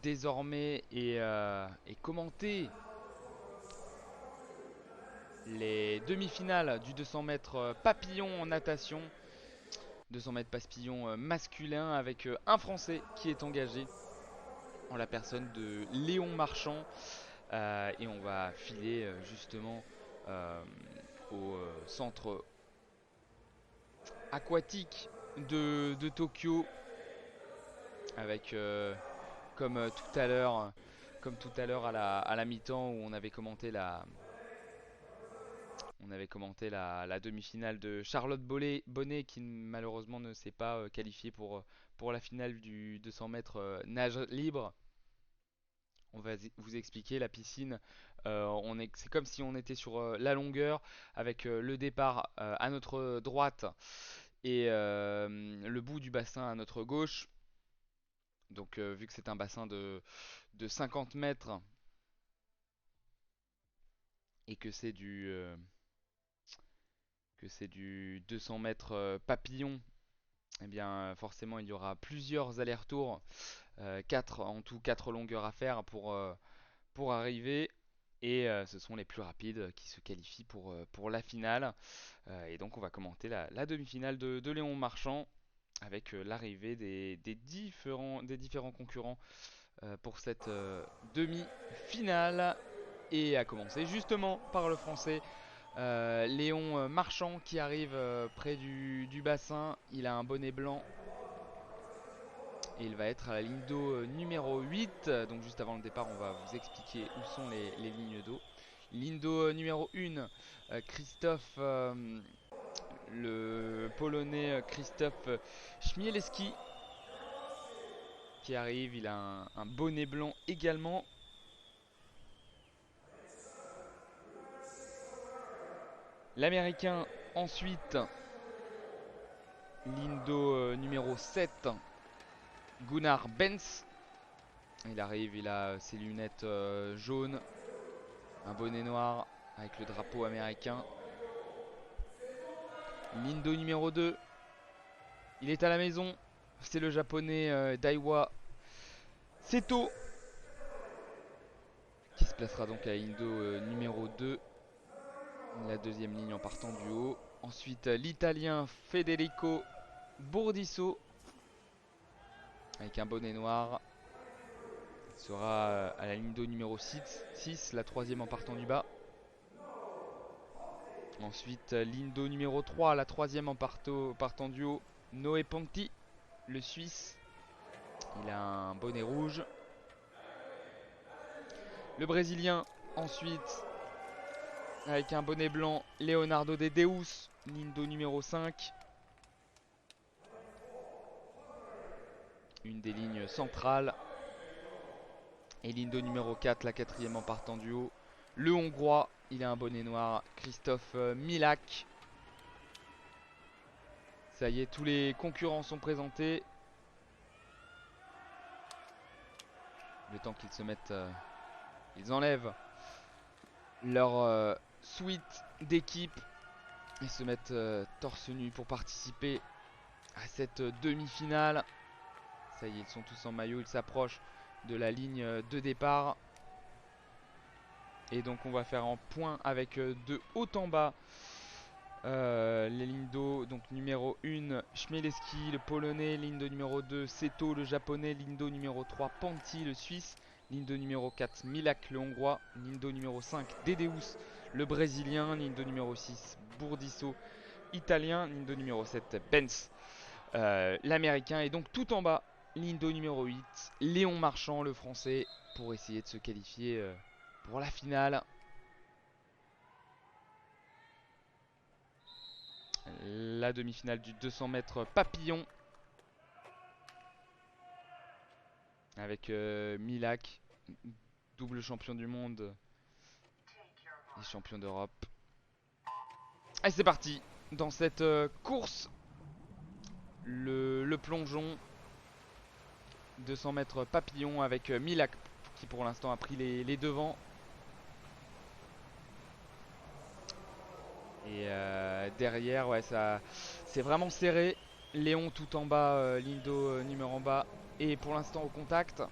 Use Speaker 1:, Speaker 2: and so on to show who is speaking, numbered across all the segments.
Speaker 1: désormais et commenter les demi-finales du 200 mètres papillon en natation. 200 mètres papillon masculin avec un Français qui est engagé en la personne de Léon Marchand. Et on va filer justement euh, au centre aquatique de Tokyo avec comme tout à l'heure à la mi-temps où on avait commenté la demi-finale de Charlotte Bonnet qui malheureusement ne s'est pas qualifiée pour la finale du 200 mètres nage libre. On va vous expliquer la piscine. C'est comme si on était sur la longueur avec le départ à notre droite et le bout du bassin à notre gauche. Donc vu que c'est un bassin de 50 mètres et que c'est du 200 mètres papillon, eh bien forcément il y aura plusieurs allers-retours, en tout 4 longueurs à faire pour arriver. Et ce sont les plus rapides qui se qualifient pour la finale. Et donc on va commenter la demi-finale de Léon Marchand avec l'arrivée des différents concurrents pour cette demi-finale. Et à commencer justement par le français Léon Marchand qui arrive près du bassin. Il a un bonnet blanc et il va être à la ligne d'eau numéro 8. Donc juste avant le départ, on va vous expliquer où sont les lignes d'eau. Ligne d'eau numéro 1, Christophe, le polonais Christophe Chmielewski qui arrive. Il a un bonnet blanc également. L'américain ensuite, ligne d'eau numéro 7, Gunnar Benz. Il arrive, il a ses lunettes jaunes, un bonnet noir avec le drapeau américain. Ligne d'eau numéro 2, il est à la maison, c'est le japonais Daiwa Seto qui se placera donc à la ligne d'eau numéro 2, la deuxième ligne en partant du haut. Ensuite l'italien Federico Bourdisso avec un bonnet noir. Il sera à la ligne d'eau numéro 6, la troisième en partant du bas. Ensuite ligne d'eau numéro 3, la troisième en partant du haut, Noé Ponti, le Suisse. Il a un bonnet rouge. Le Brésilien ensuite avec un bonnet blanc, Leonardo de Deus, ligne d'eau numéro 5. Une des lignes centrales. Et ligne d'eau numéro 4, la quatrième en partant du haut, le Hongrois, il a un bonnet noir, Christophe Milak. Ça y est, tous les concurrents sont présentés. Le temps qu'ils se mettent, ils enlèvent leur suite d'équipe et se mettent torse nu pour participer à cette demi-finale. Ça y est, ils sont tous en maillot, ils s'approchent de la ligne de départ. Et donc on va faire en point avec de haut en bas les lignes d'eau. Donc numéro 1, Chmielewski, le polonais. Ligne de numéro 2, Seto, le japonais. Ligne d'eau numéro 3, Panti, le suisse. Ligne de numéro 4, Milak, le hongrois. Ligne d'eau numéro 5, Dedeus, le brésilien. Ligne de numéro 6, Bourdisso, italien. Ligne de numéro 7, Benz, l'américain. Et donc tout en bas, ligne d'eau numéro 8, Léon Marchand, le français, pour essayer de se qualifier pour la finale. La demi-finale du 200 mètres papillon. Avec Milak, double champion du monde et champion d'Europe. Et c'est parti dans cette course. Le plongeon 200 mètres papillon avec Milak qui pour l'instant a pris les devants. Et derrière, ouais, ça, c'est vraiment serré. Léon tout en bas, ligne d'eau numéro en bas. Et pour l'instant au contact.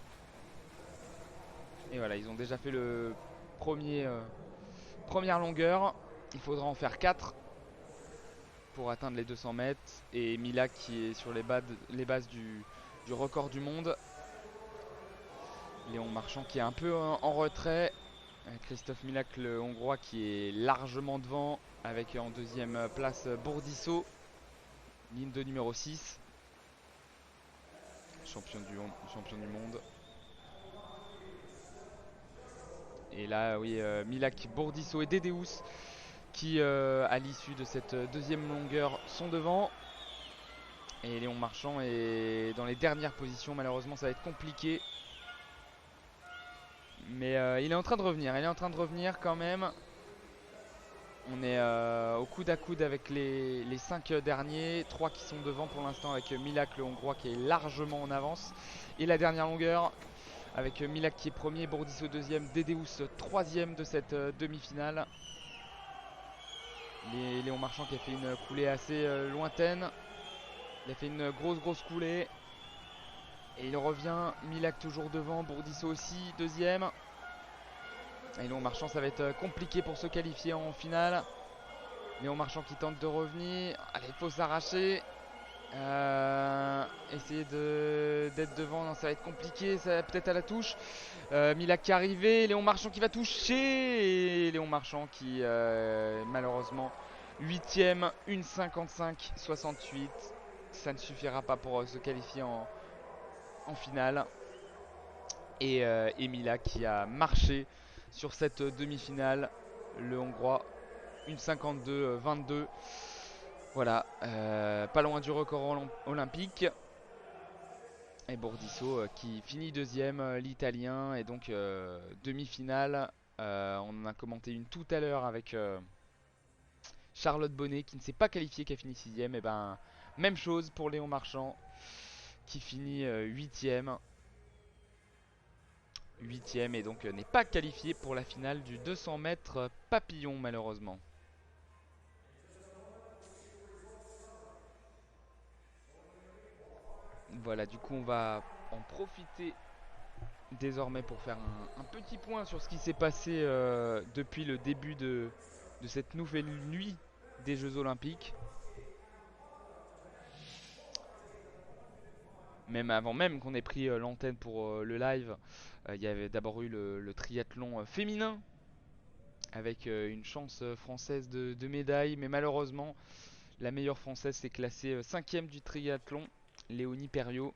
Speaker 1: Et voilà, ils ont déjà fait le première longueur. Il faudra en faire 4 pour atteindre les 200 mètres. Et Mila qui est sur les bases du record du monde. Léon Marchand qui est un peu en retrait. Christophe Milak, le Hongrois, qui est largement devant. Avec en deuxième place Bourdisso, ligne de numéro 6. Champion du monde. Et là, oui, Milak, Bourdisso et Dedeus qui, à l'issue de cette deuxième longueur, sont devant. Et Léon Marchand est dans les dernières positions. Malheureusement, ça va être compliqué. Mais il est en train de revenir. Il est en train de revenir quand même. On est au coude à coude avec les 5 derniers. 3 qui sont devant pour l'instant avec Milak, le Hongrois, qui est largement en avance. Et la dernière longueur avec Milak qui est premier, Bourdisso deuxième, Dedeus troisième de cette demi-finale. Léon Marchand qui a fait une coulée assez lointaine. Il a fait une grosse coulée. Et il revient, Milak toujours devant, Bourdisso aussi, deuxième. Et Léon Marchand, ça va être compliqué pour se qualifier en finale. Léon Marchand qui tente de revenir. Allez, il faut s'arracher. Essayer d'être devant, non, ça va être compliqué, ça va peut-être à la touche. Milak qui est arrivé, Léon Marchand qui va toucher. Et Léon Marchand qui, malheureusement, 8ème, 1,55,68. Ça ne suffira pas pour se qualifier en finale. Et Milak qui a marché sur cette demi-finale, le Hongrois, 1,52,22. Voilà, pas loin du record olympique. Et Bourdisso qui finit deuxième, l'Italien. Et donc demi-finale. On en a commenté une tout à l'heure avec Charlotte Bonnet qui ne s'est pas qualifiée, qui a fini sixième. Et ben même chose pour Léon Marchand qui finit huitième. Huitième et donc n'est pas qualifié pour la finale du 200 mètres papillon malheureusement. Voilà, du coup on va en profiter désormais pour faire un petit point sur ce qui s'est passé depuis le début de cette nouvelle nuit des Jeux Olympiques. Même avant même qu'on ait pris l'antenne pour le live, il y avait d'abord eu le triathlon féminin avec une chance française de médaille, mais malheureusement la meilleure française s'est classée 5ème du triathlon, Léonie Perriot.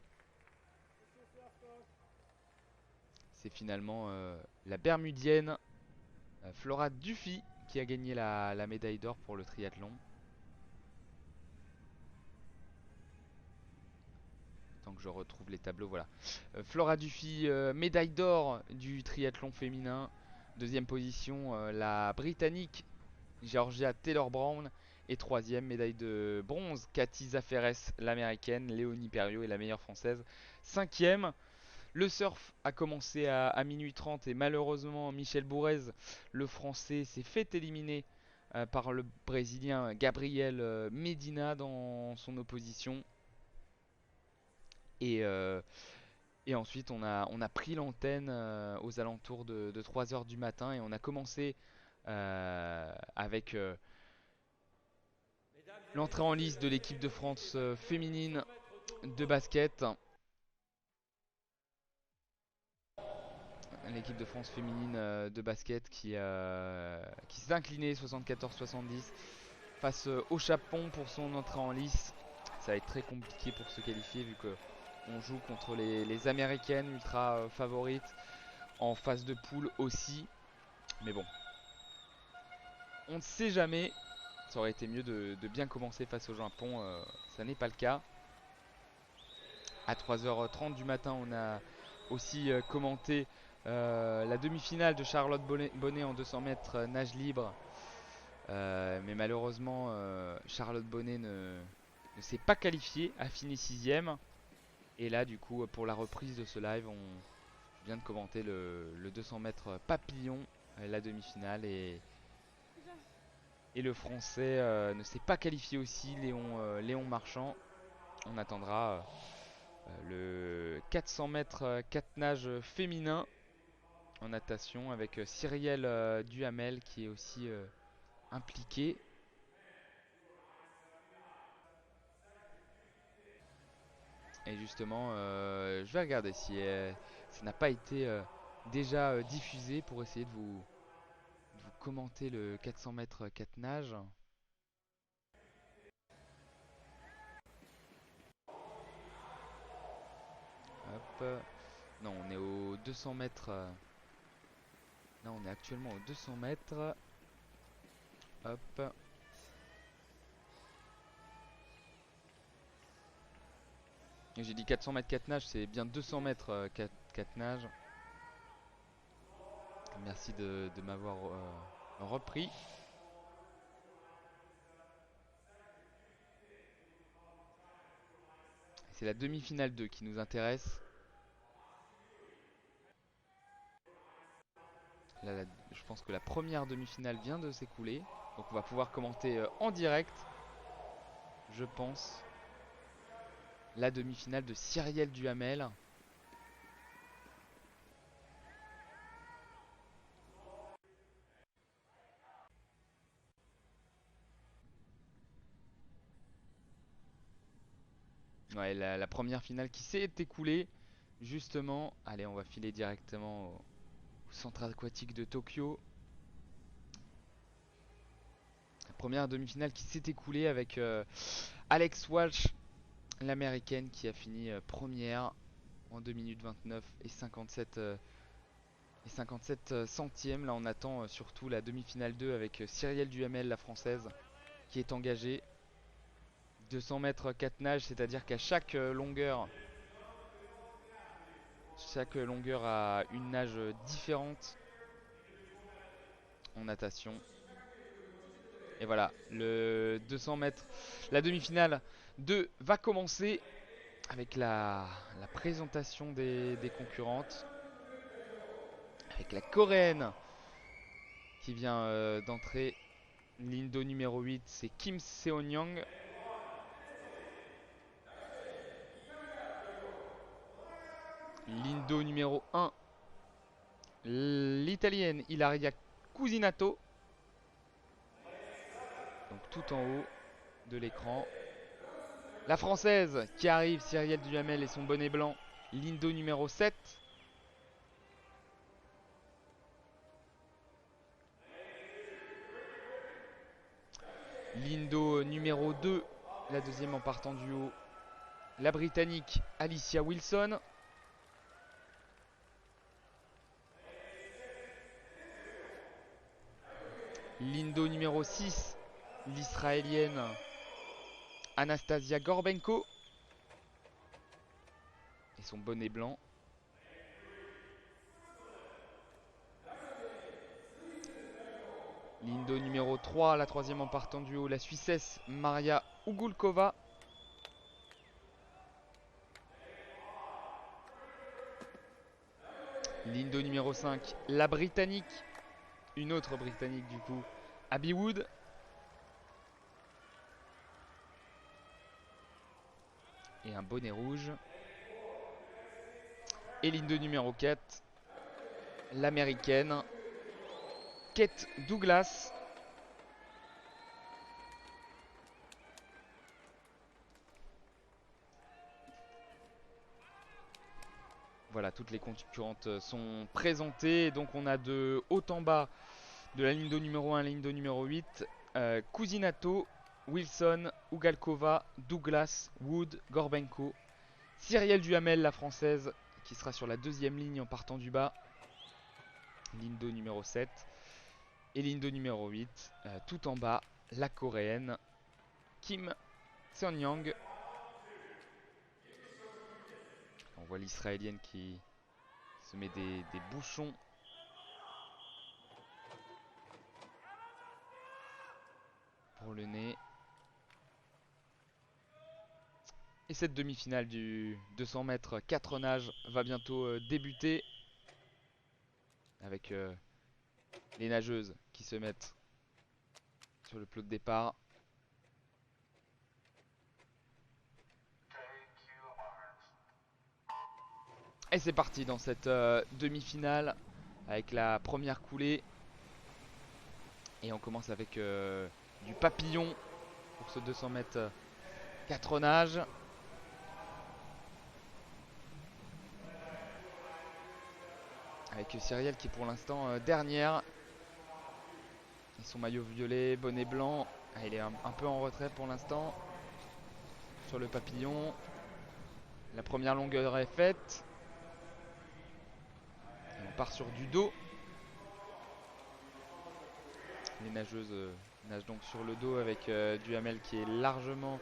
Speaker 1: C'est finalement la Bermudienne Flora Duffy qui a gagné la médaille d'or pour le triathlon. Tant que je retrouve les tableaux, voilà. Flora Duffy, médaille d'or du triathlon féminin. Deuxième position, la Britannique Georgia Taylor-Brown. Et troisième, médaille de bronze, Cathy Zaferes, l'américaine. Léonie Perriot est la meilleure française. Cinquième. Le surf a commencé à minuit 30 et malheureusement Michel Bourrez, le français, s'est fait éliminer par le brésilien Gabriel Medina dans son opposition. Et, euh, et ensuite on a pris l'antenne aux alentours de 3 heures du matin et on a commencé avec l'entrée en lice de l'équipe de France féminine de basket. L'équipe de France féminine de basket qui s'est inclinée 74-70 face au Japon pour son entrée en lice. Ça va être très compliqué pour se qualifier vu qu'on joue contre les américaines ultra favorites en phase de poule aussi. Mais bon, on ne sait jamais. Ça aurait été mieux de bien commencer face au Japon. Ça n'est pas le cas. À 3h30 du matin, on a aussi commenté la demi-finale de Charlotte Bonnet en 200 mètres nage libre. Mais malheureusement, Charlotte Bonnet ne s'est pas qualifiée, a fini 6ème. Et là, du coup, pour la reprise de ce live, on vient de commenter le 200 mètres papillon, la demi-finale. Et le français ne s'est pas qualifié aussi, Léon Marchand. On attendra le 400 mètres 4 nages féminin en natation avec Cyrielle Duhamel qui est aussi impliquée. Et justement, je vais regarder si ça n'a pas été déjà diffusé pour essayer de vous commenter le 400 mètres 4 nages. Hop. Non, on est au 200 mètres. Là, on est actuellement au 200 mètres. Hop. J'ai dit 400 mètres 4 nages, c'est bien 200 mètres 4 nages. Merci de m'avoir repris. C'est la demi-finale 2 qui nous intéresse. Là, je pense que la première demi-finale vient de s'écouler. Donc on va pouvoir commenter en direct, je pense, la demi-finale de Cyrielle Duhamel. Ouais, la première finale qui s'est écoulée, justement. Allez, on va filer directement au centre aquatique de Tokyo. La première demi-finale qui s'est écoulée avec Alex Walsh, l'américaine, qui a fini première en 2 minutes 29 et 57, 57 centièmes. Là, on attend surtout la demi-finale 2 avec Cyrielle Duhamel, la française, qui est engagée. 200 mètres 4 nages, c'est-à-dire qu'à chaque longueur a une nage différente en natation. Et voilà, le 200 mètres, la demi-finale 2 va commencer avec la présentation des concurrentes. Avec la coréenne qui vient d'entrer. L'indo numéro 8, c'est Kim Seon-young. L'indo numéro 1, l'italienne Ilaria Cusinato. Donc tout en haut de l'écran. La française qui arrive, Cyrielle Duhamel et son bonnet blanc. L'indo numéro 7. L'indo numéro 2, la deuxième en partant du haut. La britannique Alicia Wilson. L'indo numéro 6, l'israélienne Anastasia Gorbenko. Et son bonnet blanc. L'indo numéro 3, la troisième en partant du haut, la Suissesse Maria Ugulkova. L'indo numéro 5, la Britannique, une autre Britannique du coup, Abby Wood. Et un bonnet rouge. Et l'indo numéro 4, l'américaine Kate Douglas. Voilà, toutes les concurrentes sont présentées. Donc on a de haut en bas de la ligne numéro 1 à la ligne numéro 8. Cusinato, Wilson, Ugalkova, Douglas, Wood, Gorbenko. Cyrielle Duhamel, la française, qui sera sur la deuxième ligne en partant du bas. Lindo numéro 7. Et Lindo numéro 8, tout en bas, la coréenne Kim Seon-young. On voit l'israélienne qui se met des bouchons pour le nez. Et cette demi-finale du 200 mètres 4 nages va bientôt débuter. Avec les nageuses qui se mettent sur le plot de départ. Et c'est parti dans cette demi-finale avec la première coulée. Et on commence avec du papillon pour ce 200 mètres 4 nages. Avec Cyrielle qui est pour l'instant dernière. Et son maillot violet, bonnet blanc. Ah, il est un peu en retrait pour l'instant. Sur le papillon. La première longueur est faite. Et on part sur du dos. Les nageuses nagent donc sur le dos avec Duhamel qui est largement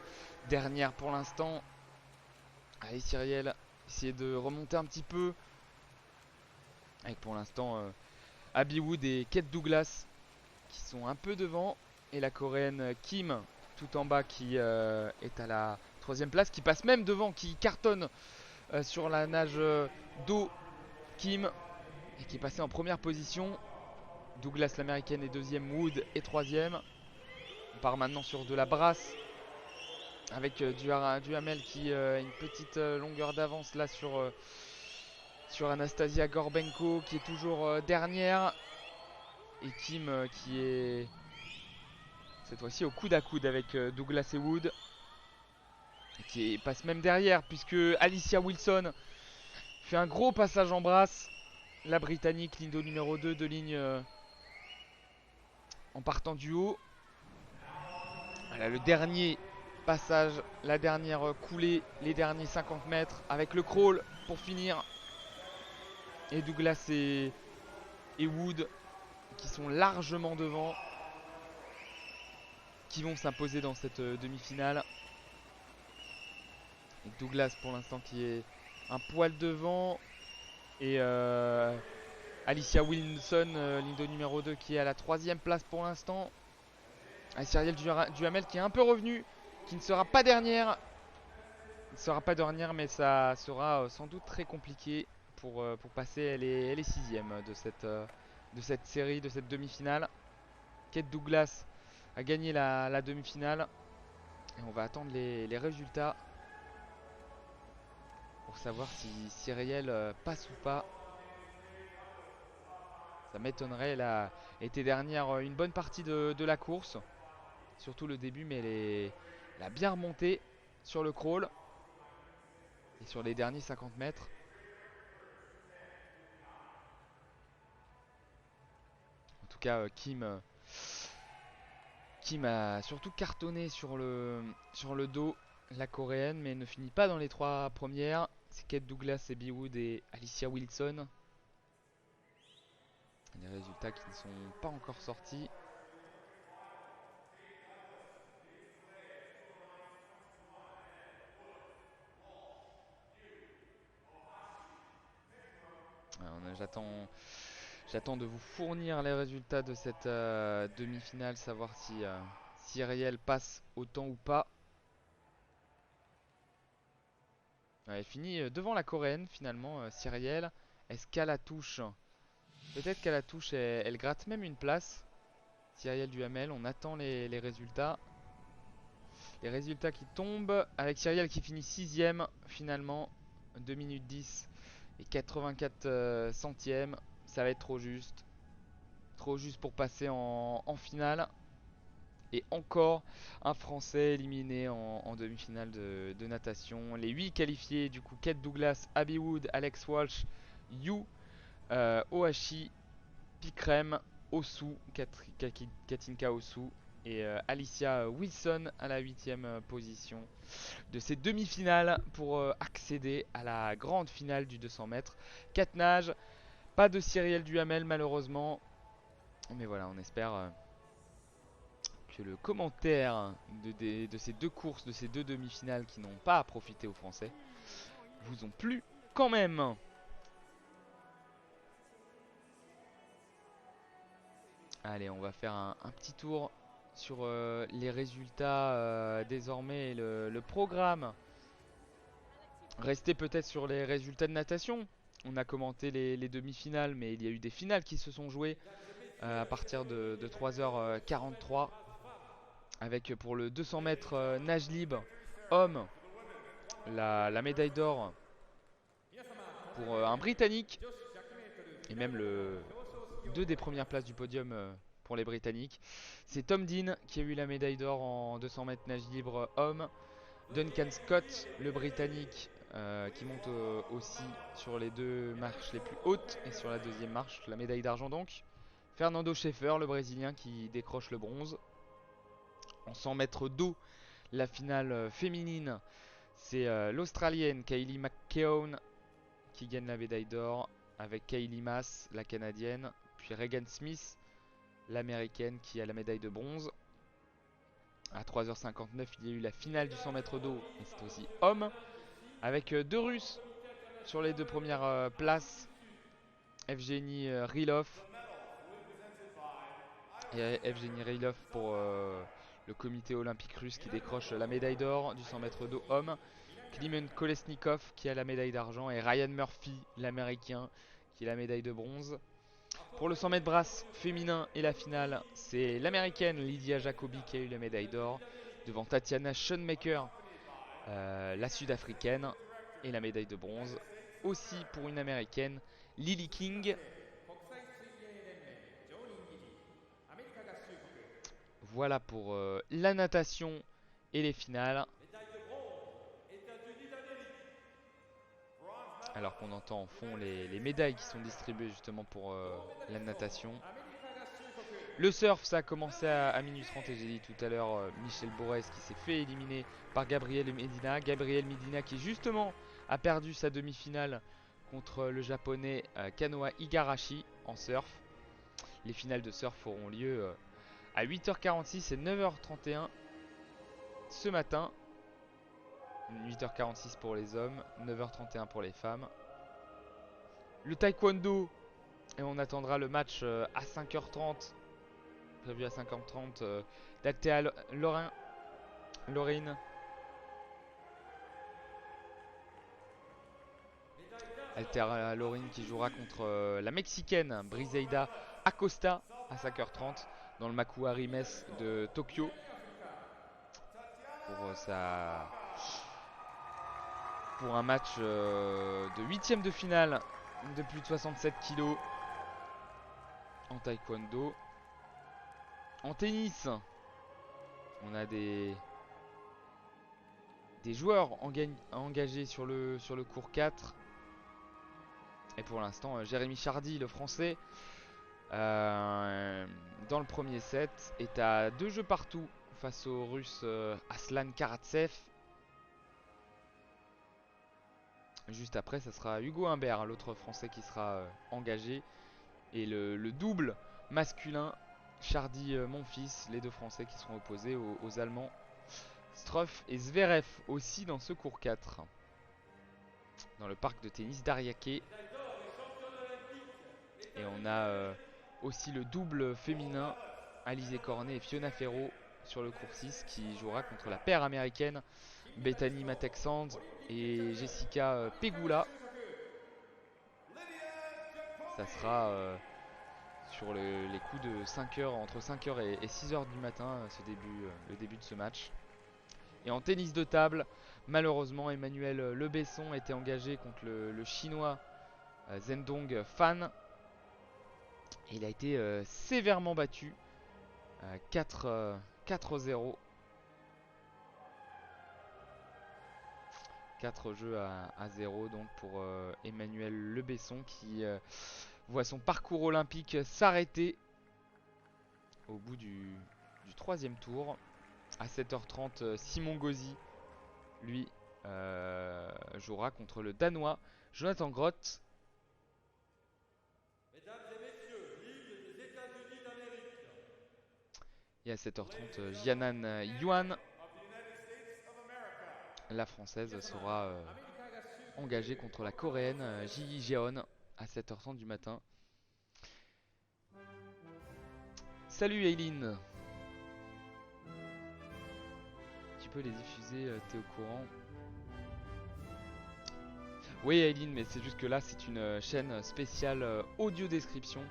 Speaker 1: dernière pour l'instant. Allez Cyrielle, essayer de remonter un petit peu. Avec pour l'instant Abby Wood et Kate Douglas qui sont un peu devant. Et la coréenne Kim tout en bas qui est à la 3ème place. Qui passe même devant, qui cartonne sur la nage dos. Kim et qui est passée en première position. Douglas l'américaine est 2ème, Wood est 3ème. On part maintenant sur de la brasse avec Duhamel qui a une petite longueur d'avance là sur Anastasia Gorbenko qui est toujours dernière. Et Kim qui est cette fois-ci au coude à coude avec Douglas et Wood. Et qui passe même derrière puisque Alicia Wilson fait un gros passage en brasse. La britannique, ligne numéro 2 de ligne en partant du haut. Voilà le dernier passage, la dernière coulée, les derniers 50 mètres avec le crawl pour finir. Et Douglas et Wood qui sont largement devant, qui vont s'imposer dans cette demi-finale. Et Douglas pour l'instant qui est un poil devant. Et Alicia Wilson, ligne de numéro 2 qui est à la 3ème place pour l'instant. Cyrielle Duhamel qui est un peu revenu, qui ne sera pas dernière. Ne sera pas dernière mais ça sera sans doute très compliqué pour passer. Elle est 6ème de cette série, de cette demi-finale. Kate Douglas a gagné la demi-finale. Et on va attendre les résultats pour savoir si Cyrielle passe ou pas. Ça m'étonnerait, elle a été dernière une bonne partie de la course. Surtout le début, mais elle a bien remonté sur le crawl. Et sur les derniers 50 mètres. En tout cas, Kim a surtout cartonné sur le dos, la coréenne, mais ne finit pas dans les 3 premières. C'est Kate Douglas, Abby Wood et Alicia Wilson. Des résultats qui ne sont pas encore sortis. J'attends de vous fournir les résultats de cette demi-finale, savoir si Cyrielle passe autant ou pas. Elle finit devant la coréenne finalement, Cyrielle. Est-ce qu'à la touche? Peut-être qu'à la touche, elle gratte même une place. Cyrielle Duhamel, on attend les résultats. Les résultats qui tombent avec Cyrielle qui finit 6ème finalement. 2 minutes 10 et 84 centièmes. Ça va être trop juste. Trop juste pour passer en finale. Et encore un Français éliminé en demi-finale de natation. Les 8 qualifiés du coup: Kate Douglas, Abby Wood, Alex Walsh, Yu, Ohashi, Pikrem, Osu, Katinka Osu et Alicia Wilson à la 8ème position de ces demi-finales pour accéder à la grande finale du 200 mètres 4 nages. Pas de Cyrielle Duhamel malheureusement, mais voilà, on espère que le commentaire de ces deux courses, de ces deux demi-finales qui n'ont pas profité aux Français, vous ont plu quand même. Allez, on va faire un petit tour sur les résultats désormais et le programme. Restez peut-être sur les résultats de natation. On a commenté les demi-finales, mais il y a eu des finales qui se sont jouées à partir de 3h43. Avec pour le 200 mètres nage libre homme la médaille d'or pour un Britannique et même deux des premières places du podium pour les Britanniques. C'est Tom Dean qui a eu la médaille d'or en 200 mètres nage libre homme. Duncan Scott, le Britannique, qui monte aussi sur les deux marches les plus hautes et sur la deuxième marche, la médaille d'argent donc. Fernando Schaeffer, le Brésilien, qui décroche le bronze. En 100 mètres d'eau, la finale féminine, c'est l'Australienne Kaylee McKeown qui gagne la médaille d'or avec Kaylee Mass, la Canadienne, puis Regan Smith, l'Américaine, qui a la médaille de bronze. À 3h59, il y a eu la finale du 100 mètres d'eau, et c'est aussi homme, avec deux Russes sur les deux premières places, Evgeny Rylov et Evgeny Rylov pour le comité olympique russe qui décroche la médaille d'or du 100 mètres d'eau homme, Klimen Kolesnikov qui a la médaille d'argent et Ryan Murphy, l'américain, qui a la médaille de bronze. Pour le 100 mètres brasse féminin et la finale, c'est l'américaine Lydia Jacobi qui a eu la médaille d'or devant Tatiana Schoenmaker, la sud-africaine, et la médaille de bronze aussi pour une américaine, Lily King. Voilà pour la natation et les finales. Alors qu'on entend en fond les médailles qui sont distribuées justement pour la natation. Le surf, ça a commencé à minuit 30 et j'ai dit tout à l'heure Michel Borès qui s'est fait éliminer par Gabriel Medina. Gabriel Medina qui justement a perdu sa demi-finale contre le japonais Kanoa Igarashi en surf. Les finales de surf auront lieu à 8h46 et 9h31 ce matin. 8h46 pour les hommes, 9h31 pour les femmes. Le taekwondo, et on attendra le match à 5h30, prévu à 5h30, d'Althea Lorraine. Althea Lorraine qui jouera contre la Mexicaine Briseida Acosta à 5h30 dans le Makuhari Mess de Tokyo pour un match de 8ème de finale de plus de 67 kg en taekwondo. En tennis, on a des joueurs engagés sur le court 4. Et pour l'instant, Jérémy Chardy, le français, dans le premier set, est à 2 jeux partout face au russe Aslan Karatsev. Juste après, ça sera Hugo Humbert, l'autre français qui sera engagé. Et le double masculin, Chardy Monfils, les deux français qui seront opposés aux Allemands Struff et Zverev aussi dans ce court 4. Dans le parc de tennis d'Ariake. Et on a aussi le double féminin, Alizé Cornet et Fiona Ferro sur le court 6 qui jouera contre la paire américaine Bethany Mattek-Sands et Jessica Pegula. Ça sera sur les coups de 5h, entre 5h et 6h du matin, le début de ce match. Et en tennis de table, malheureusement, Emmanuel Le Besson était engagé contre le chinois Zhendong Fan. Et il a été sévèrement battu, 4-0. 4 jeux à 0 donc pour Emmanuel Le Besson qui voit son parcours olympique s'arrêter au bout du 3e tour. À 7h30, Simon Gauzy, lui, jouera contre le Danois Jonathan Groth. Et à 7h30, Jianan Yuan, la française, sera engagée contre la coréenne Ji Jeon à 7h30 du matin. Salut Aileen. Tu peux les diffuser, t'es au courant? Oui Aileen, mais c'est juste que là c'est une chaîne spéciale audio description.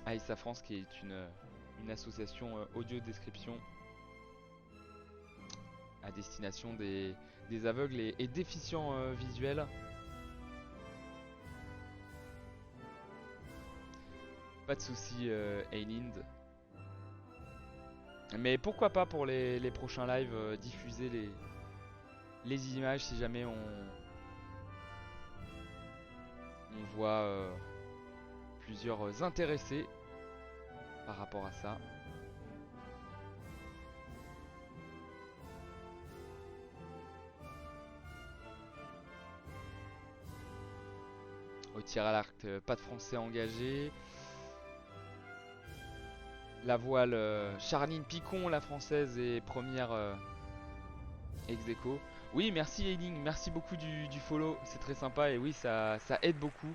Speaker 1: AISA France qui est une association audio description à destination des aveugles et déficients visuels. Pas de soucis, Eilind. Mais pourquoi pas pour les prochains lives, diffuser les images si jamais on voit plusieurs intéressés par rapport à ça. Au tir à l'arc, pas de français engagé. La voile, Charline Picon, la française, est première ex aequo. Oui, merci Ailing, merci beaucoup du follow, c'est très sympa et oui, ça aide beaucoup.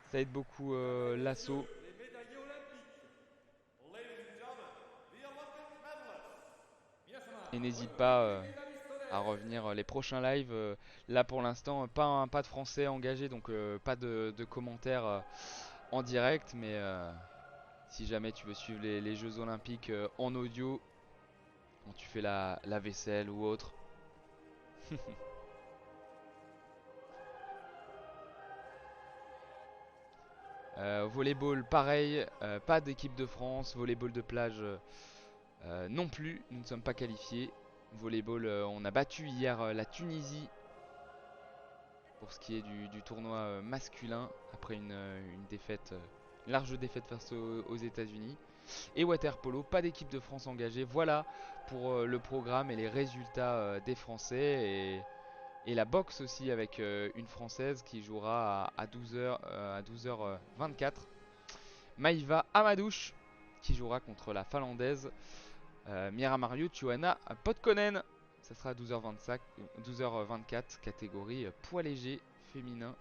Speaker 1: Ça aide beaucoup l'assaut. Et n'hésite pas à revenir les prochains lives. Là pour l'instant, pas de français engagé, donc pas de commentaires en direct. Mais si jamais tu veux suivre les Jeux Olympiques en audio, quand tu fais la vaisselle ou autre. Volleyball, pareil, pas d'équipe de France. Volleyball de plage non plus, nous ne sommes pas qualifiés. Volleyball, on a battu hier la Tunisie pour ce qui est du tournoi masculin après une défaite, une large défaite face aux États-Unis. Et water polo, pas d'équipe de France engagée. Voilà pour le programme et les résultats des Français et la boxe aussi avec une Française qui jouera à 12h, à 12h24. Maïva Amadouche qui jouera contre la Finlandaise Mira Mario Johanna Potkonen. Ça sera à 12h25, 12h24, catégorie poids léger féminin.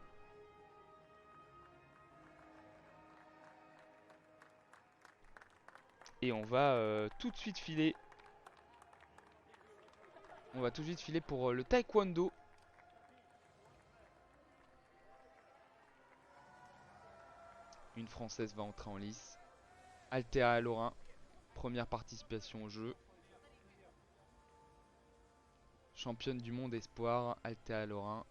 Speaker 1: Et on va tout de suite filer. On va tout de suite filer pour le taekwondo. Une Française va entrer en lice. Althea Lorrain, première participation au jeu. Championne du monde espoir, Althea Lorrain.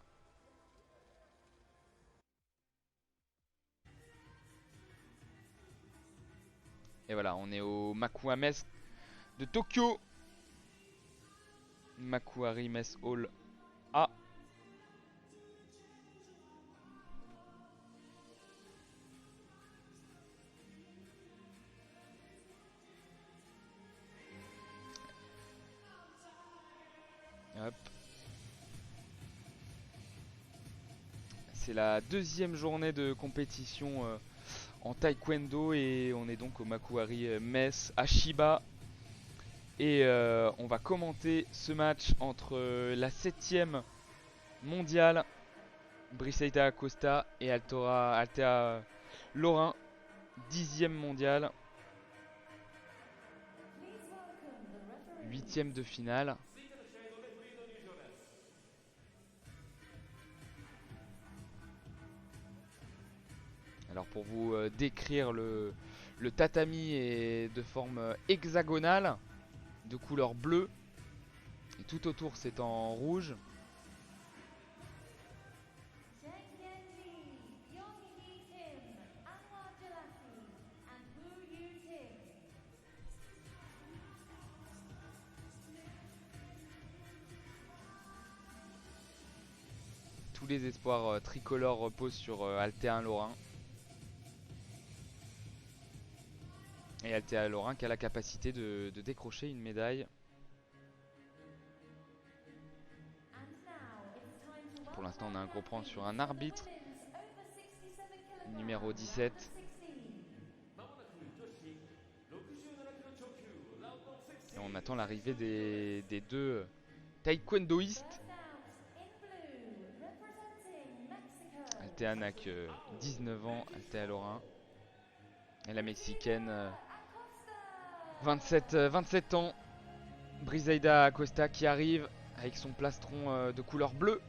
Speaker 1: Et voilà, on est au Makuhari de Tokyo. Makuhari Mess Hall A. Hop. C'est la deuxième journée de compétition en taekwondo et on est donc au Makuhari Mess à Shiba. Et on va commenter ce match entre la 7ème mondiale Briseida Acosta et Althea Lorrain, 10ème mondiale, 8ème de finale. Alors pour vous décrire le tatami est de forme hexagonale, de couleur bleue, et tout autour c'est en rouge. Tous les espoirs tricolores reposent sur Althea Lorrain. Et Althea Lorrain qui a la capacité de décrocher une médaille. Pour l'instant on a un gros point sur un arbitre. Numéro 17. Et on attend l'arrivée des deux taekwondoïstes. Althea n'a que 19 ans, Althea Lorrain. Et la mexicaine, 27 ans, Briseida Acosta qui arrive avec son plastron de couleur bleue.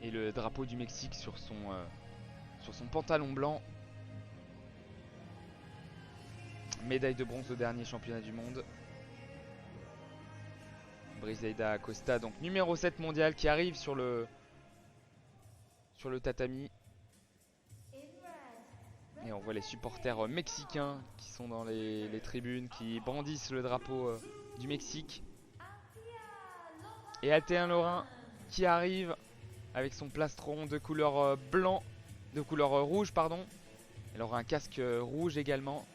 Speaker 1: Et le drapeau du Mexique sur son pantalon blanc. Médaille de bronze au dernier championnat du monde. Briseida Acosta, donc numéro 7 mondial qui arrive sur le tatami. Et on voit les supporters mexicains qui sont dans les tribunes, qui brandissent le drapeau du Mexique. Et Althea Lorrain qui arrive avec son plastron de couleur blanc, de couleur rouge pardon. Elle aura un casque rouge également.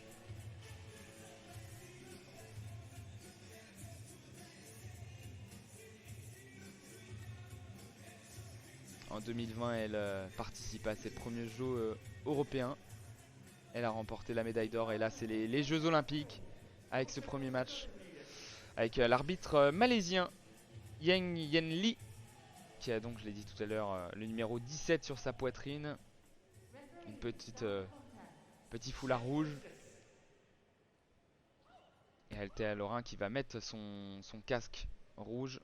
Speaker 1: En 2020, elle participe à ses premiers Jeux européens. Elle a remporté la médaille d'or et là c'est les Jeux Olympiques avec ce premier match. Avec l'arbitre malaisien Yang Yen Lee qui a donc, je l'ai dit tout à l'heure, le numéro 17 sur sa poitrine. Une petit foulard rouge. Et Althea Lorrain qui va mettre son casque rouge.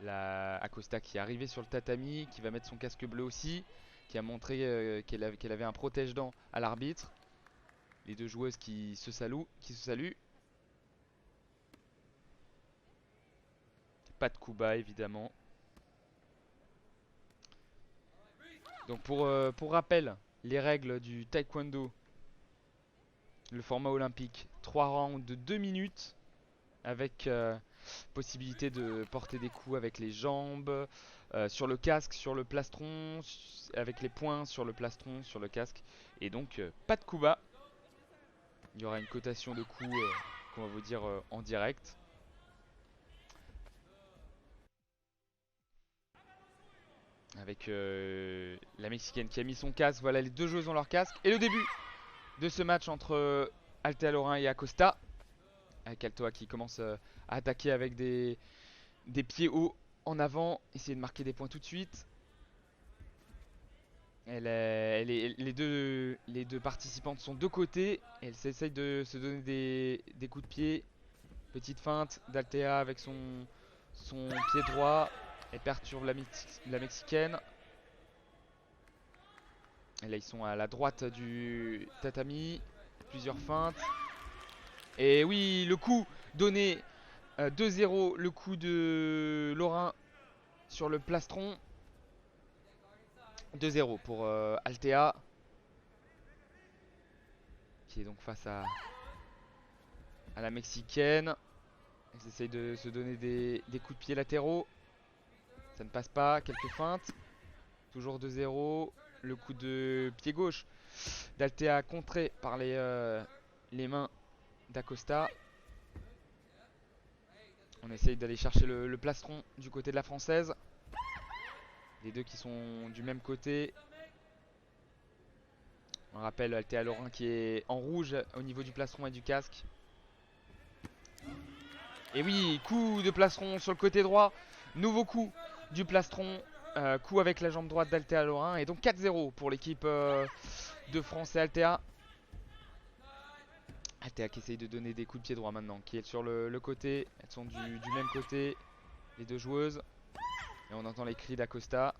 Speaker 1: La Acosta qui est arrivée sur le tatami, qui va mettre son casque bleu aussi, qui a montré qu'elle avait un protège-dents à l'arbitre. Les deux joueuses qui se saluent. Pas de coup bas évidemment. Donc pour rappel, les règles du taekwondo, le format olympique, 3 rounds de 2 minutes avec possibilité de porter des coups avec les jambes, sur le casque, sur le plastron, avec les poings sur le plastron, sur le casque. Et donc pas de coup bas. Il y aura une cotation de coups qu'on va vous dire en direct. Avec la Mexicaine qui a mis son casque. Voilà, les deux joueuses ont leur casque. Et le début de ce match entre Althea Lorrain et Acosta. Avec Althea qui commence à attaquer avec des pieds hauts en avant. Essayer de marquer des points tout de suite. Les deux participantes sont de côté. Elles essayent de se donner des coups de pied. Petite feinte d'Althea avec son pied droit. Elle perturbe la Mexicaine. Et là ils sont à la droite du tatami. Plusieurs feintes. Et oui, le coup donné 2-0. Le coup de Lorrain sur le plastron. 2-0 pour Althea. Qui est donc face à la Mexicaine. Ils essayent de se donner des coups de pied latéraux. Ça ne passe pas, quelques feintes. Toujours 2-0. Le coup de pied gauche d'Althea contré par les mains d'Acosta. On essaye d'aller chercher le plastron du côté de la française. Les deux qui sont du même côté. On rappelle Althea Lorrain qui est en rouge au niveau du plastron et du casque. Et oui, coup de plastron sur le côté droit. Nouveau coup du plastron. Coup avec la jambe droite d'Althea Lorrain. Et donc 4-0 pour l'équipe de France et Althea. Althea qui essaye de donner des coups de pied droit maintenant. Qui est sur le côté. Elles sont du même côté. Les deux joueuses. Et on entend les cris d'Acosta.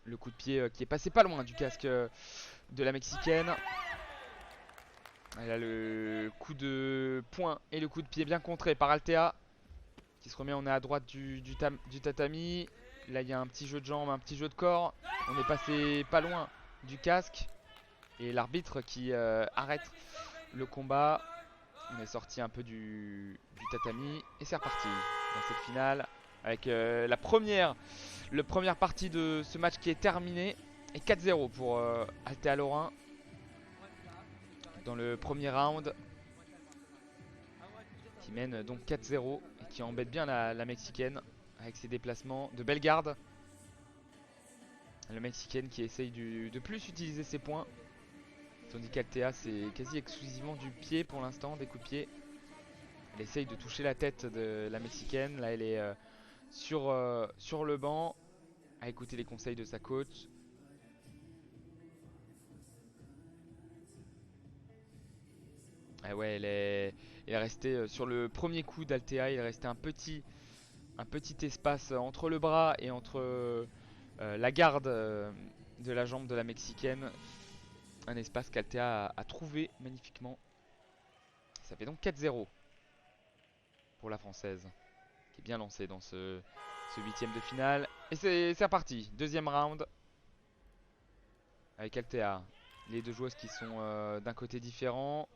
Speaker 1: Le coup de pied qui est passé pas loin du casque de la Mexicaine. Elle a le coup de poing et le coup de pied bien contré par Althea. Qui se remet, on est à droite du tatami. Là il y a un petit jeu de jambes, un petit jeu de corps. On est passé pas loin du casque. Et l'arbitre qui arrête le combat. On est sorti un peu du tatami. Et c'est reparti dans cette finale. Avec la première partie de ce match qui est terminée. Et 4-0 pour Althea Lorrain. Dans le premier round. Qui mène donc 4-0. Et qui embête bien la Mexicaine. Avec ses déplacements de belle garde. La Mexicaine qui essaye de plus utiliser ses points. Tandis qu'Althea c'est quasi exclusivement du pied pour l'instant, des coups de pied. Elle essaye de toucher la tête de la Mexicaine. Là elle est sur le banc à écouter les conseils de sa coach. Ah ouais, elle est restée sur le premier coup d'Althea. Il est resté un petit espace entre le bras et entre la garde de la jambe de la Mexicaine. Un espace qu'Althea a trouvé magnifiquement. Ça fait donc 4-0 pour la française qui est bien lancée dans ce huitième de finale. Et c'est reparti, deuxième round. avec Altea. Les deux joueuses qui sont d'un côté différent.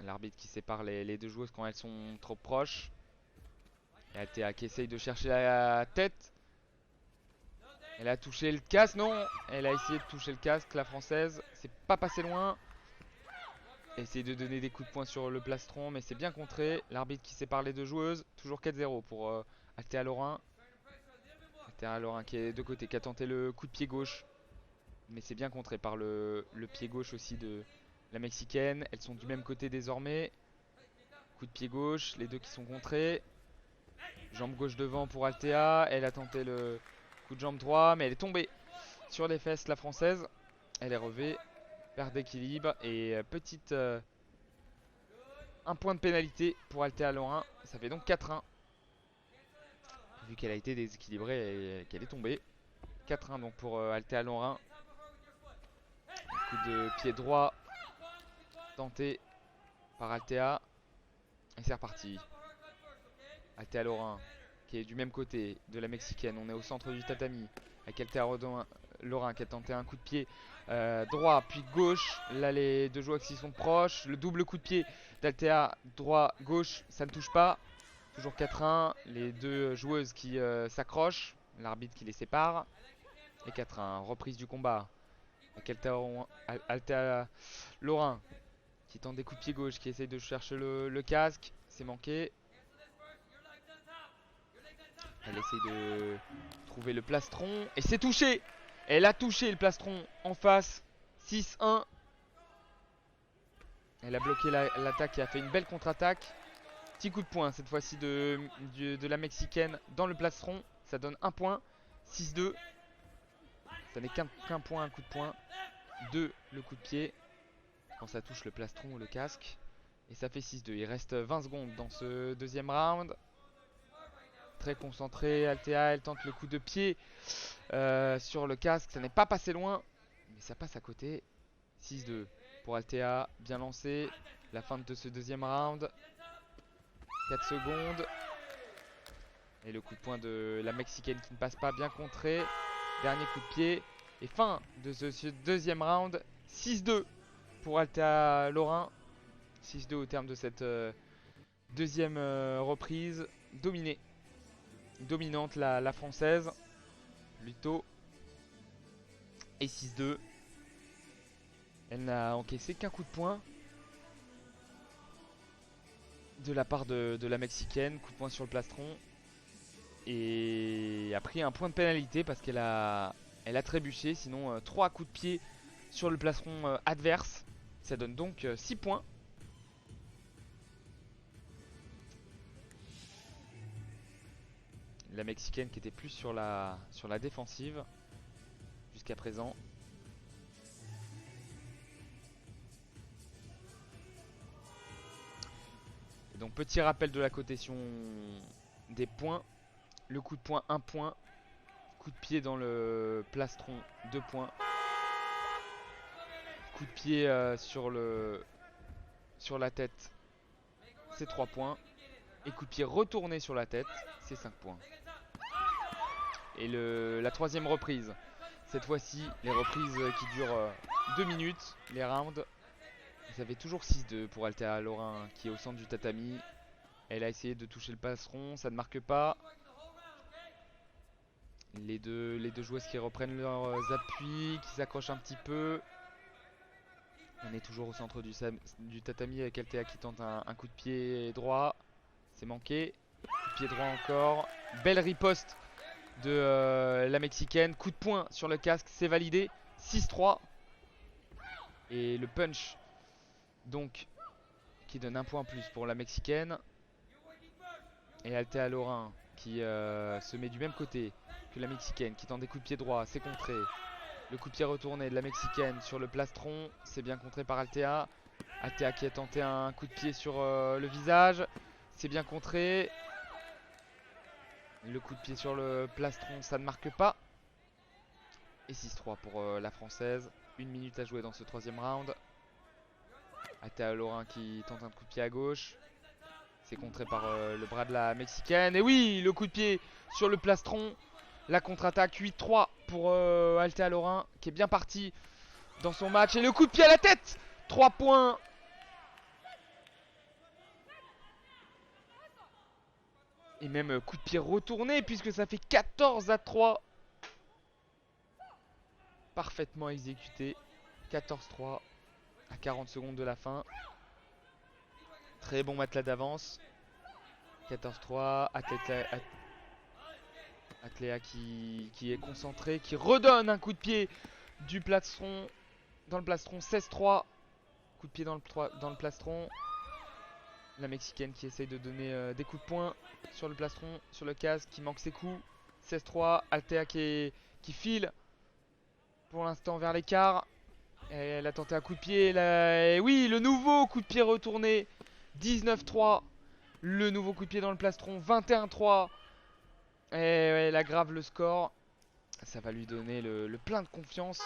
Speaker 1: L'arbitre qui sépare les deux joueuses quand elles sont trop proches. Et Altea qui essaye de chercher la tête. Elle a touché le casque, non. Elle a essayé de toucher le casque, la française. C'est pas passé loin. Essayer de donner des coups de poing sur le plastron, mais c'est bien contré. L'arbitre qui sépare les deux joueuses. Toujours 4-0 pour Altea Lorrain. Altea Lorrain qui est de côté, qui a tenté le coup de pied gauche. Mais c'est bien contré par le pied gauche aussi de la Mexicaine. Elles sont du même côté désormais. Coup de pied gauche, les deux qui sont contrés. Jambe gauche devant pour Altea. Elle a tenté le coup de jambe droit, mais elle est tombée sur les fesses, la française. Elle est relevée. Perte d'équilibre et un point de pénalité pour Altea Lorrain. Ça fait donc 4-1. Vu qu'elle a été déséquilibrée et qu'elle est tombée. 4-1 donc pour Altea Lorrain. Coup de pied droit tenté par Altea. Et c'est reparti. Altea Lorrain qui est du même côté de la Mexicaine. On est au centre du tatami. Avec Altea Lorrain qui a tenté un coup de pied droit puis gauche. Là les deux joueurs qui sont proches. Le double coup de pied d'Altea droit gauche, ça ne touche pas. Toujours 4-1. Les deux joueuses qui s'accrochent. L'arbitre qui les sépare. Et 4-1. Reprise du combat. Avec Altea Lorrain qui tente des coups de pied gauche, qui essaye de chercher le casque. C'est manqué. Elle essaye de trouver le plastron. Et c'est touché. Elle a touché le plastron en face. 6-1. Elle a bloqué l'attaque et a fait une belle contre-attaque. Petit coup de poing cette fois-ci de la Mexicaine dans le plastron. Ça donne un point. 6-2. Ça n'est qu'un point, un coup de poing. 2 le coup de pied. Quand ça touche le plastron ou le casque. Et ça fait 6-2. Il reste 20 secondes dans ce deuxième round. Très concentré, Altea, elle tente le coup de pied sur le casque. Ça n'est pas passé loin, mais ça passe à côté. 6-2 pour Altea, bien lancé. La fin de ce deuxième round. 4 secondes. Et le coup de poing de la Mexicaine qui ne passe pas, bien contré. Dernier coup de pied. Et fin de ce deuxième round. 6-2 pour Altea Lorrain. 6-2 au terme de cette deuxième reprise. Dominante la française. Plutôt. Et 6-2. Elle n'a encaissé qu'un coup de poing de la part de la Mexicaine. Coup de poing sur le plastron. Et a pris un point de pénalité parce qu'elle a trébuché. Sinon 3 coups de pied sur le plastron adverse. Ça donne donc 6 points. La Mexicaine qui était plus sur la défensive jusqu'à présent. Et donc petit rappel de la cotation des points. Le coup de poing 1 point. Coup de pied dans le plastron 2 points. Coup de pied sur la tête, c'est 3 points. Et coup de pied retourné sur la tête, c'est 5 points. Et la troisième reprise. Cette fois-ci, les reprises qui durent 2 minutes, les rounds. Vous avez toujours 6-2 pour Altea Lorrain qui est au centre du tatami. Elle a essayé de toucher le plastron, ça ne marque pas. Les deux joueuses qui reprennent leurs appuis, qui s'accrochent un petit peu. On est toujours au centre du tatami avec Altea qui tente un coup de pied droit. C'est manqué. Coup de pied droit encore. Belle riposte de la Mexicaine. Coup de poing sur le casque, c'est validé. 6-3. Et le punch, donc, qui donne un point en plus pour la Mexicaine. Et Altea Lorrain qui se met du même côté que la Mexicaine, qui tente des coups de pied droit, c'est contré. Le coup de pied retourné de la Mexicaine sur le plastron, c'est bien contré par Altea. Altea qui a tenté un coup de pied sur le visage, c'est bien contré. Le coup de pied sur le plastron, ça ne marque pas. Et 6-3 pour la française. 1 minute à jouer dans ce troisième round. Altea Lorrain qui tente un coup de pied à gauche. C'est contré par le bras de la Mexicaine. Et oui, le coup de pied sur le plastron La contre-attaque 8-3 pour Altea Lorrain qui est bien parti dans son match. Et le coup de pied à la tête, 3 points. Et même coup de pied retourné puisque ça fait 14-3. Parfaitement exécuté. 14-3 à 40 secondes de la fin. Très bon matelas d'avance. 14-3. Atléa qui est concentré, qui redonne un coup de pied du plastron dans le plastron. 16-3. Coup de pied dans le plastron. La Mexicaine qui essaye de donner des coups de poing sur le plastron, sur le casque, qui manque ses coups. 16-3. Altea qui file pour l'instant vers l'écart. Elle a tenté un coup de pied. Et oui, le nouveau coup de pied retourné. 19-3. Le nouveau coup de pied dans le plastron. 21-3. Et ouais, elle aggrave le score. Ça va lui donner le plein de confiance.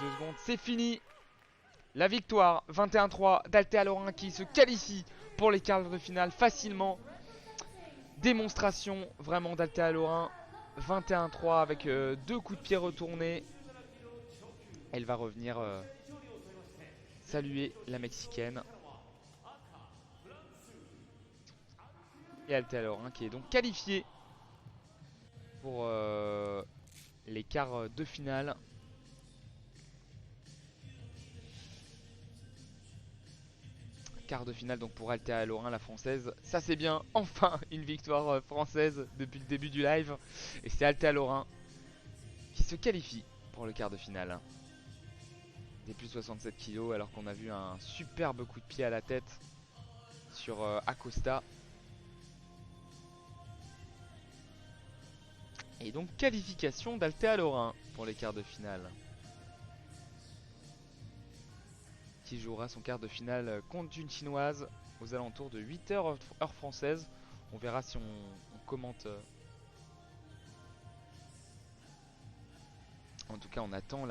Speaker 1: 2 secondes, c'est fini. La victoire 21-3 d'Altea Lorrain qui se qualifie pour les quarts de finale facilement. Démonstration vraiment d'Altea Lorrain. 21-3 avec 2 coups de pied retournés. Elle va revenir saluer la Mexicaine. Et Altea Lorrain qui est donc qualifiée pour les quarts de finale. Quart de finale donc pour Altea Lorrain, la française. Ça c'est bien, enfin une victoire française depuis le début du live. Et c'est Altea Lorrain qui se qualifie pour le quart de finale. Des plus 67 kg alors qu'on a vu un superbe coup de pied à la tête sur Acosta. Et donc qualification d'Altea Lorrain pour les quarts de finale. Qui jouera son quart de finale contre une chinoise aux alentours de 8h heure française. On verra si on commente. En tout cas, on attend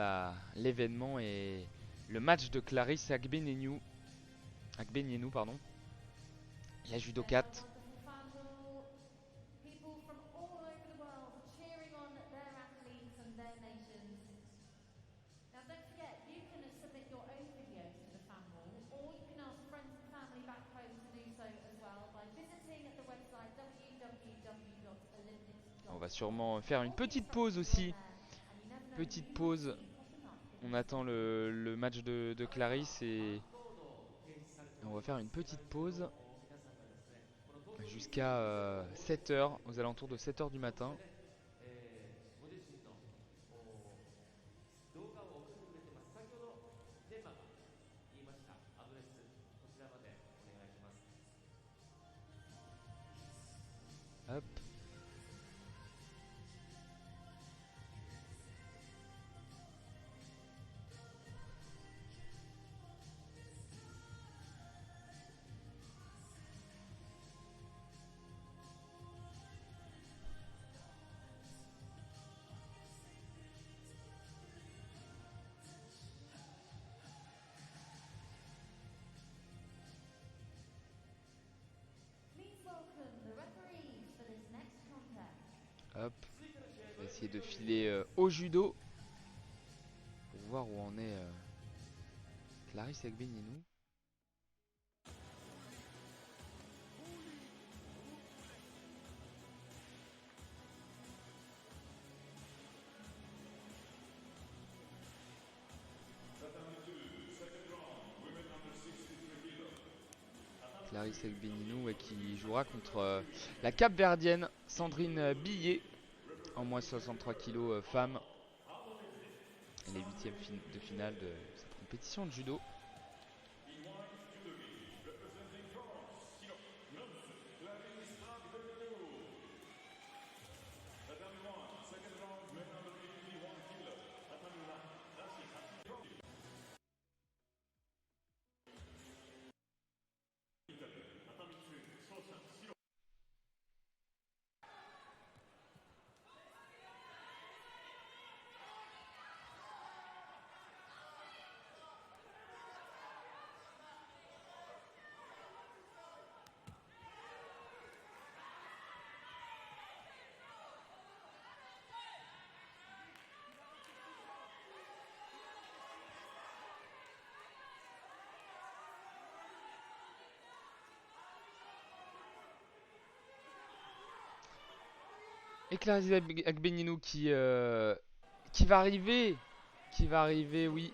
Speaker 1: l'événement et le match de Clarisse Agbenienou, pardon, la judokate. On va sûrement faire une petite pause aussi. Petite pause. On attend le match de Clarisse et on va faire une petite pause jusqu'à 7h, aux alentours de 7h du matin. Hop. Hop. On va essayer de filer au judo pour voir où en est Clarisse Agbenienou. Clarisse Agbenienou qui jouera contre la Cap-Verdienne Sandrine Billet en moins 63 kg femme. Les huitièmes de finale de cette compétition de judo. Et Clarisse Agbenienou qui va arriver. Qui va arriver, oui.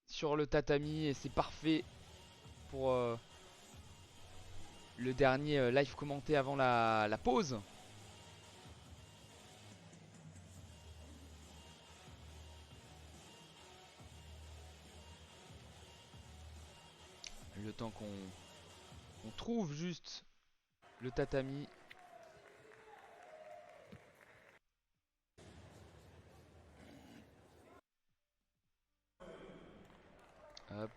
Speaker 1: Sur le tatami. Et c'est parfait pour le dernier live commenté avant la pause. Le temps qu'on trouve juste le tatami. Hop.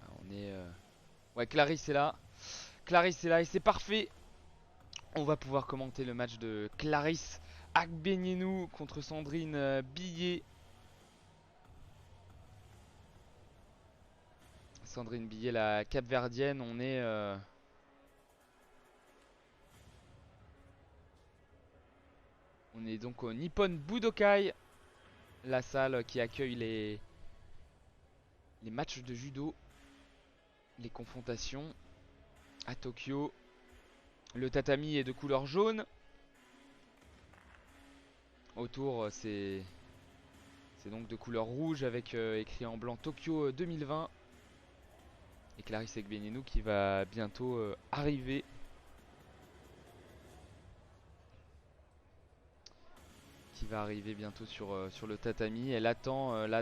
Speaker 1: On est... Ouais, Clarisse est là. Clarisse est là et c'est parfait. On va pouvoir commenter le match de Clarisse Agbenienou contre Sandrine Billet. Sandrine Billet, la capverdienne. On est donc au Nippon Budokai, la salle qui accueille les matchs de judo, les confrontations à Tokyo. Le tatami est de couleur jaune. Autour, c'est donc de couleur rouge avec écrit en blanc Tokyo 2020. Et Clarisse Agbenienou qui va bientôt arriver. Qui va arriver bientôt sur le tatami. Elle attend là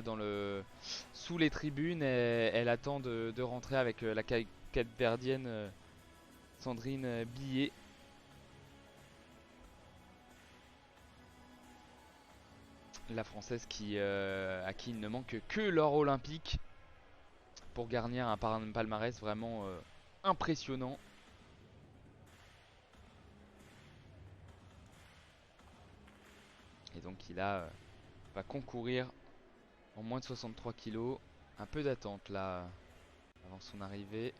Speaker 1: sous les tribunes. Elle attend de rentrer avec la capverdienne Sandrine Billet. La française à qui il ne manque que l'or olympique pour garnir un palmarès vraiment impressionnant. Et donc il va concourir en moins de 63 kilos. Un peu d'attente là avant son arrivée.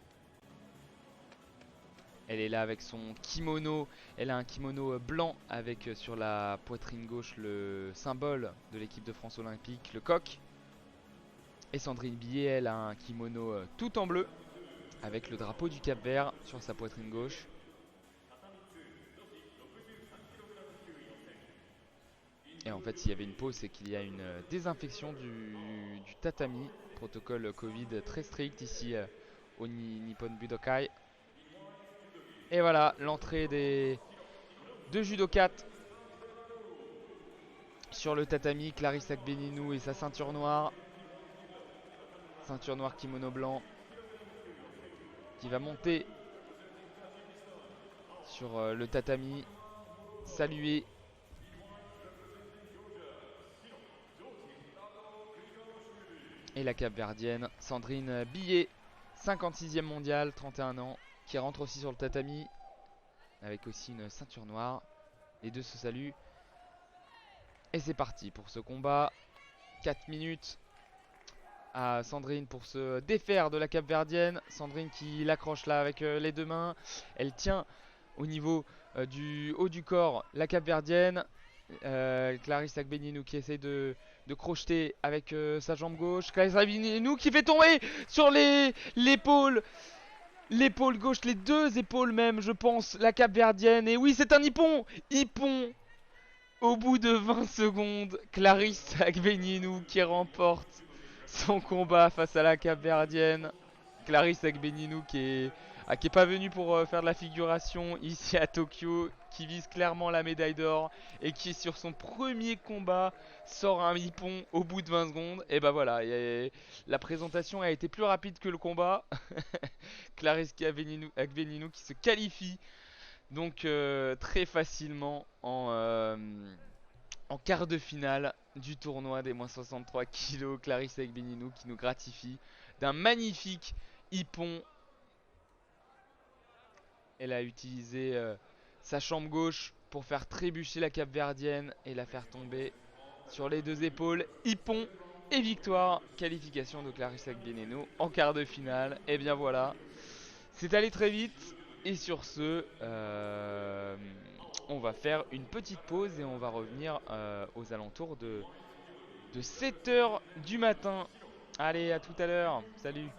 Speaker 1: Elle est là avec son kimono. Elle a un kimono blanc avec sur la poitrine gauche le symbole de l'équipe de France olympique, le coq. Et Sandrine Billet, elle a un kimono tout en bleu avec le drapeau du Cap-Vert sur sa poitrine gauche. Et en fait, s'il y avait une pause, c'est qu'il y a une désinfection du tatami. Protocole Covid très strict ici au Nippon Budokai. Et voilà, l'entrée des deux judokates sur le tatami. Clarisse Agbenienou et sa ceinture noire. Ceinture noire kimono blanc. Qui va monter sur le tatami. Saluer et la capverdienne Sandrine Billet, 56e mondiale, 31 ans, qui rentre aussi sur le tatami avec aussi une ceinture noire. Les deux se saluent. Et c'est parti pour ce combat. 4 minutes à Sandrine pour se défaire de la capverdienne. Sandrine qui l'accroche là avec les deux mains. Elle tient au niveau du haut du corps la capverdienne. Clarisse Agbenienou qui essaie de crocheter avec sa jambe gauche. Clarisse Agbenienou qui fait tomber sur l'épaule gauche, les deux épaules même, je pense, la capverdienne. Et oui, c'est un hippon. Au bout de 20 secondes, Clarisse Agbenienou qui remporte son combat face à la capverdienne. Clarisse Agbenienou qui est pas venue pour faire de la figuration ici à Tokyo, qui vise clairement la médaille d'or et qui sur son premier combat sort un hippon au bout de 20 secondes. Et bah voilà, la présentation a été plus rapide que le combat. Clarisse Agbenienou qui se qualifie donc très facilement en quart de finale du tournoi des moins 63 kilos. Clarisse Agbenienou qui nous gratifie d'un magnifique hippon. Elle a utilisé sa jambe gauche pour faire trébucher la capverdienne et la faire tomber sur les deux épaules. Hippon et victoire. Qualification de Clarisse Agbenienou en quart de finale. Et bien voilà, c'est allé très vite. Et sur ce, on va faire une petite pause et on va revenir aux alentours de de 7 h du matin. Allez, à tout à l'heure. Salut.